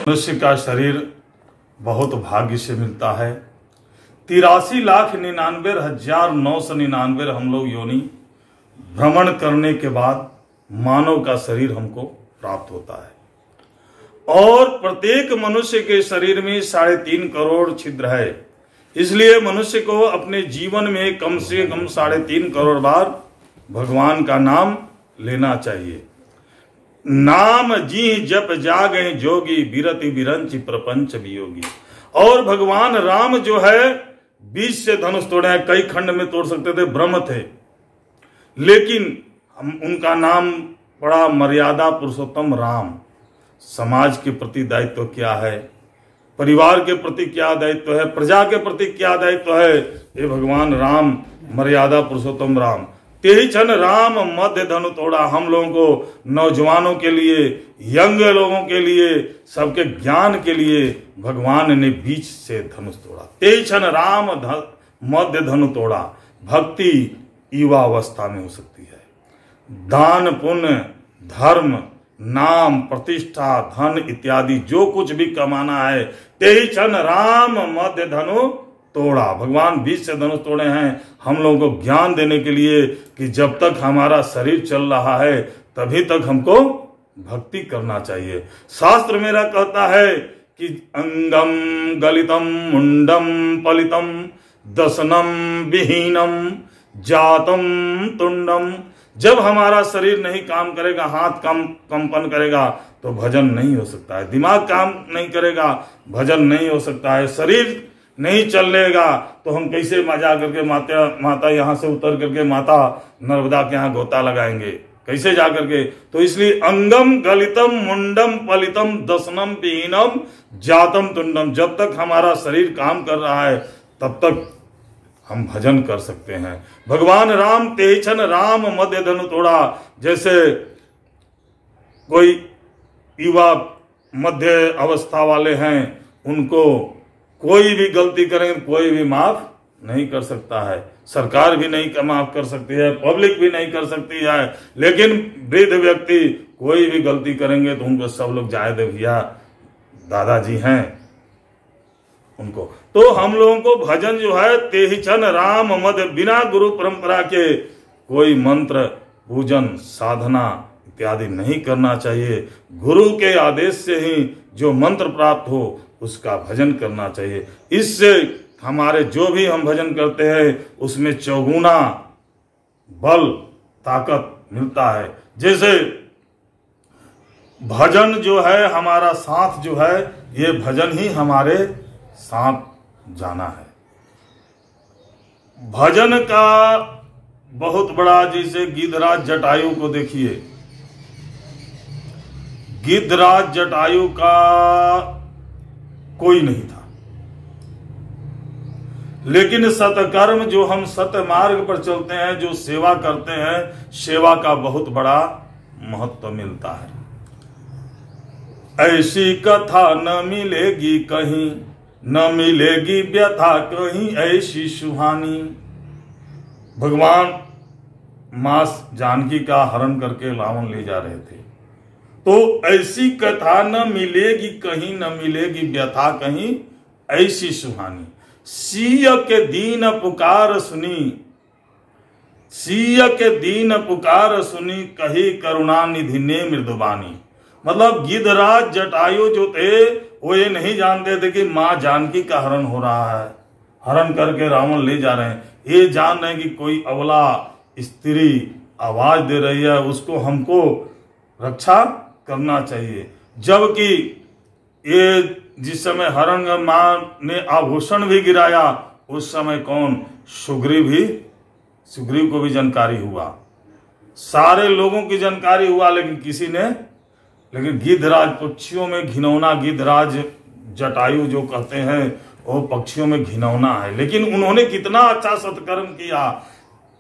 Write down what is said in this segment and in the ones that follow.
मनुष्य का शरीर बहुत भाग्य से मिलता है। 83,99,999 हम लोग योनि भ्रमण करने के बाद मानव का शरीर हमको प्राप्त होता है और प्रत्येक मनुष्य के शरीर में 3.5 करोड़ छिद्र है। इसलिए मनुष्य को अपने जीवन में कम से कम 3.5 करोड़ बार भगवान का नाम लेना चाहिए। नाम जी जप जागे जोगी बिरति बिरंच प्रपंच वियोगी। और भगवान राम जो है बीच से धनुष तोड़े हैं, कई खंड में तोड़ सकते थे, ब्रह्म थे, लेकिन हम उनका नाम बड़ा मर्यादा पुरुषोत्तम राम। समाज के प्रति दायित्व क्या है, परिवार के प्रति क्या दायित्व है, प्रजा के प्रति क्या दायित्व है, ये भगवान राम मर्यादा पुरुषोत्तम राम। तेहि क्षण राम मध्य धनु तोड़ा। हम लोगों को, नौजवानों के लिए, यंग लोगों के लिए, सबके ज्ञान के लिए भगवान ने बीच से धनुष तोड़ा। तेहि क्षण राम मध्य धनु तोड़ा। भक्ति युवावस्था में हो सकती है। दान पुण्य धर्म नाम प्रतिष्ठा धन इत्यादि जो कुछ भी कमाना है, तेहि क्षण राम मध्य धनु तोड़ा। भगवान बीच से धनुष तोड़े हैं हम लोगों को ज्ञान देने के लिए कि जब तक हमारा शरीर चल रहा है तभी तक हमको भक्ति करना चाहिए। शास्त्र मेरा कहता है कि अंगम गलितम मुंडम पलितम दसनम विहीनम जातम तुंडम। जब हमारा शरीर नहीं काम करेगा, हाथ कंपन करेगा तो भजन नहीं हो सकता है, दिमाग काम नहीं करेगा भजन नहीं हो सकता है, शरीर नहीं चलेगा तो हम कैसे जा करके माता यहाँ से उतर करके माता नर्मदा के यहाँ गोता लगाएंगे, कैसे जा करके। तो इसलिए अंगम गलितम मुंडम पलितम दसनम विहीनम जातम तुंडम। जब तक हमारा शरीर काम कर रहा है तब तक हम भजन कर सकते हैं। भगवान राम तेहि क्षण राम मध्य धनु तोड़ा। जैसे कोई युवा मध्य अवस्था वाले हैं, उनको कोई भी गलती करेंगे कोई भी माफ नहीं कर सकता है, सरकार भी नहीं माफ कर सकती है, पब्लिक भी नहीं कर सकती है, लेकिन वृद्ध व्यक्ति कोई भी गलती करेंगे तो उनको सब लोग जाए दे भैया, दादाजी हैं उनको। तो हम लोगों को भजन जो है तेहि क्षण राम मध्य, बिना गुरु परंपरा के कोई मंत्र पूजन साधना इत्यादि नहीं करना चाहिए। गुरु के आदेश से ही जो मंत्र प्राप्त हो उसका भजन करना चाहिए। इससे हमारे जो भी हम भजन करते हैं उसमें चौगुना बल ताकत मिलता है। जैसे भजन जो है हमारा साथ जो है, ये भजन ही हमारे साथ जाना है। भजन का बहुत बड़ा, जैसे गिद्धराज जटायु को देखिए, गिद्धराज जटायु का कोई नहीं था, लेकिन सतकर्म जो हम सत्य मार्ग पर चलते हैं, जो सेवा करते हैं, सेवा का बहुत बड़ा महत्व मिलता है। ऐसी कथा न मिलेगी कहीं, न मिलेगी व्यथा कहीं ऐसी सुहानी। भगवान मां जानकी का हरण करके रावण ले जा रहे थे, तो ऐसी कथा न मिलेगी कहीं, न मिलेगी व्यथा कहीं ऐसी सुहानी। सिय के दीन पुकार सुनी, सिय के दीन पुकार सुनी, कही करुणा निधि ने मृदुबानी। मतलब गिद्धराज जटायु जो थे वो ये नहीं जानते थे कि मां जानकी का हरण हो रहा है, हरण करके रावण ले जा रहे हैं। ये जान रहे हैं कि कोई अबला स्त्री आवाज दे रही है, उसको हमको रक्षा करना चाहिए। जबकि ये जिस समय हरण मां ने आभूषण भी गिराया, उस समय कौन, सुग्रीव को भी जानकारी हुआ, सारे लोगों की जानकारी हुआ, लेकिन गिद्धराज, पक्षियों में घिनौना गिद्धराज जटायु जो कहते हैं वो पक्षियों में घिनौना है, लेकिन उन्होंने कितना अच्छा सत्कर्म किया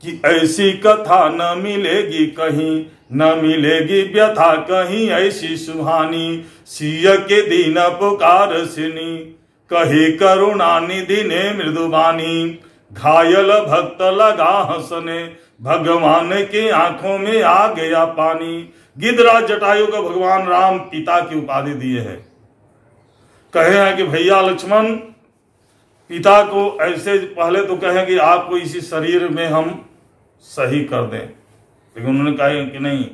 कि ऐसी कथा न मिलेगी कहीं, न मिलेगी व्यथा कहीं ऐसी सुहानी। सिय के दीन पुकार सुनी, कही करुणा निधि ने मृदुबानी। घायल भक्त लगा हंसने, भगवान के आंखों में आ गया पानी। गिद्धराज जटायु को भगवान राम पिता की उपाधि दिए हैं, कहे हैं कि भैया लक्ष्मण, पिता को ऐसे पहले तो कहे कि आपको इसी शरीर में हम सही कर दें, लेकिन उन्होंने कहा कि नहीं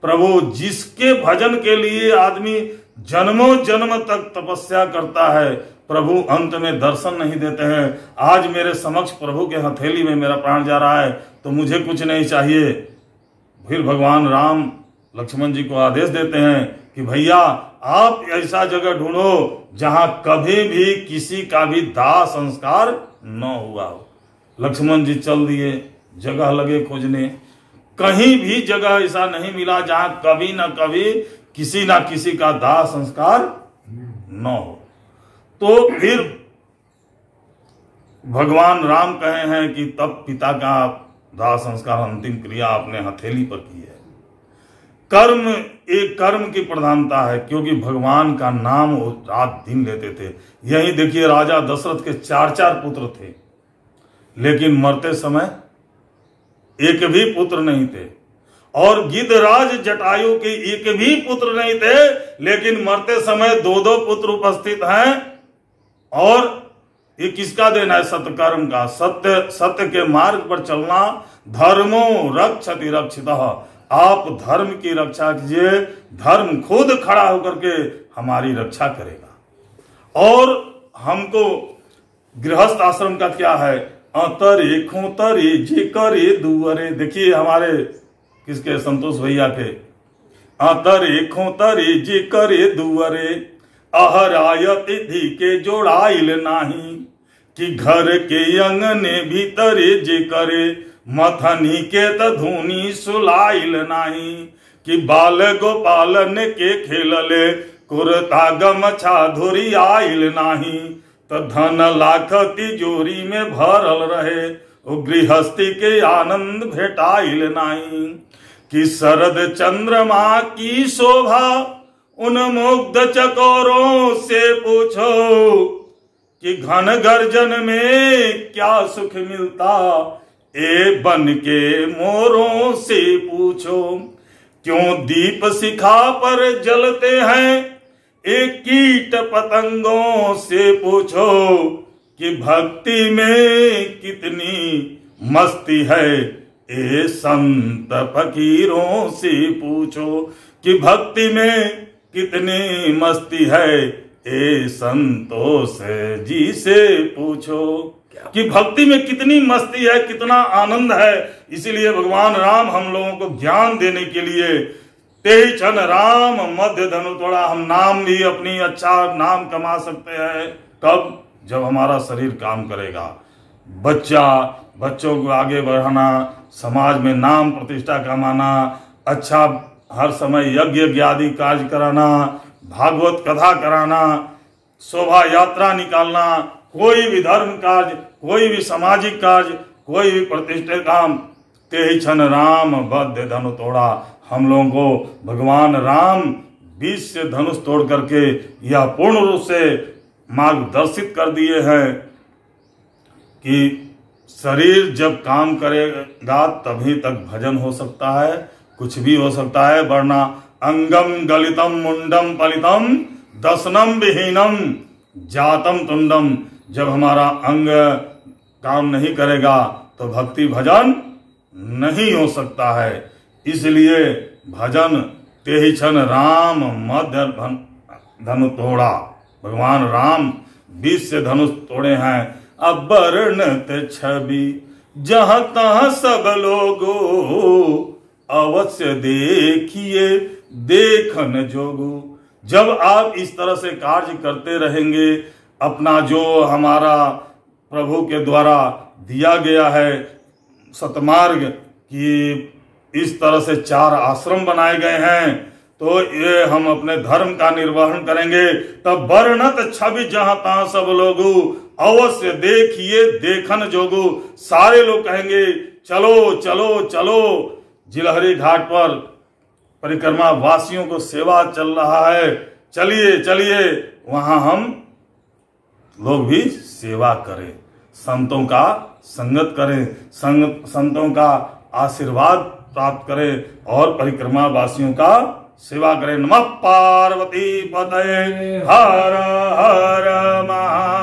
प्रभु, जिसके भजन के लिए आदमी जन्मों जन्म तक तपस्या करता है, प्रभु अंत में दर्शन नहीं देते हैं। आज मेरे समक्ष प्रभु के हथेली में मेरा प्राण जा रहा है तो मुझे कुछ नहीं चाहिए। फिर भगवान राम लक्ष्मण जी को आदेश देते हैं कि भैया आप ऐसा जगह ढूंढो जहां कभी भी किसी का भी दाह संस्कार न हुआ हो। लक्ष्मण जी चल दिए, जगह लगे खोजने, कहीं भी जगह ऐसा नहीं मिला जहां कभी ना कभी किसी ना किसी का दाह संस्कार न हो। तो फिर भगवान राम कहे हैं कि तब पिता का दाह संस्कार अंतिम क्रिया अपने हथेली पर की है। कर्म, एक कर्म की प्रधानता है, क्योंकि भगवान का नाम वो रात दिन लेते थे। यही देखिए, राजा दशरथ के 4 पुत्र थे, लेकिन मरते समय एक भी पुत्र नहीं थे। और गिद्धराज जटायु के एक भी पुत्र नहीं थे, लेकिन मरते समय 2 पुत्र उपस्थित हैं। और ये किसका देना है? सत्कर्म का। सत्य के मार्ग पर चलना। धर्मो रक्षति रक्षितः, आप धर्म की रक्षा कीजिए, धर्म खुद खड़ा होकर के हमारी रक्षा करेगा। और हमको गृहस्थ आश्रम का क्या है? अतरे खोतरे जे करे दुअरे। देखिए हमारे किसके, संतोष भैया के, अतरे खोतरे जे करे दुअरे, अहराय तिथि के जोड़ाइल नाही, कि घर के अंगने भीतरे जे करे, मथनी के तधुनी सुलाइल नाही, कि बाल गोपालन के खेलले, कुरता गमछा धोरी आइल नाही, तो धन लाख तिजोरी में भरल रहे, ओ गृहस्थी के आनंद भेटाइल नाही, कि शरद चंद्रमा की शोभा उन्मुग्ध चकोरों से पूछो, कि घन गर्जन में क्या सुख मिलता, ए बन के मोरों से पूछो, क्यों दीप शिखा पर जलते हैं, एक कीट पतंगों से पूछो, कि भक्ति में कितनी मस्ती है, ए संत फकीरों से पूछो, कि भक्ति में कितनी मस्ती है, ए संतोष जी से पूछो, कि भक्ति में कितनी मस्ती है, कितना आनंद है। इसीलिए भगवान राम हम लोगों को ज्ञान देने के लिए, तेहि क्षण राम मध्य धनु तोड़ा, हम नाम भी अपनी अच्छा नाम कमा सकते हैं। कब? जब हमारा शरीर काम करेगा। बच्चों को आगे बढ़ाना, समाज में नाम प्रतिष्ठा कमाना, अच्छा हर समय यज्ञ आदि कार्य कराना, भागवत कथा कराना, शोभा यात्रा निकालना, कोई भी धर्म कार्य, कोई भी सामाजिक कार्य, कोई भी प्रतिष्ठित काम, तेहि क्षण राम बद्ध धनु तोड़ा। हम लोगों को भगवान राम 20 से धनुष तोड़ करके यह पूर्ण रूप से मार्गदर्शित कर दिए हैं कि शरीर जब काम करेगा तभी तक भजन हो सकता है, कुछ भी हो सकता है, वरना अंगम गलितम मुंडम पलितम दसनम विहीनम जातम तुंडम। जब हमारा अंग काम नहीं करेगा तो भक्ति भजन नहीं हो सकता है। इसलिए भजन तेहि क्षण राम मध्य धनु तोड़ा। भगवान राम 20 से धनुष तोड़े हैं। अब वर्णत छवि जहां तहां सब लोगो, अवश्य देखिए देखन जोगो। जब आप इस तरह से कार्य करते रहेंगे, अपना जो हमारा प्रभु के द्वारा दिया गया है सतमार्ग की, इस तरह से 4 आश्रम बनाए गए हैं, तो ये हम अपने धर्म का निर्वहन करेंगे। तब वर्णत छवि जहां तहां सब लोगो, अवश्य देखिए देखन जोगो। सारे लोग कहेंगे चलो चलो चलो, जिलहरी घाट पर परिक्रमा वासियों को सेवा चल रहा है, चलिए चलिए वहां हम लोग भी सेवा करें, संतों का संगत करें, संतों का आशीर्वाद प्राप्त करें और परिक्रमा वासियों का सेवा करें। नमः पार्वती पतये हर हर महा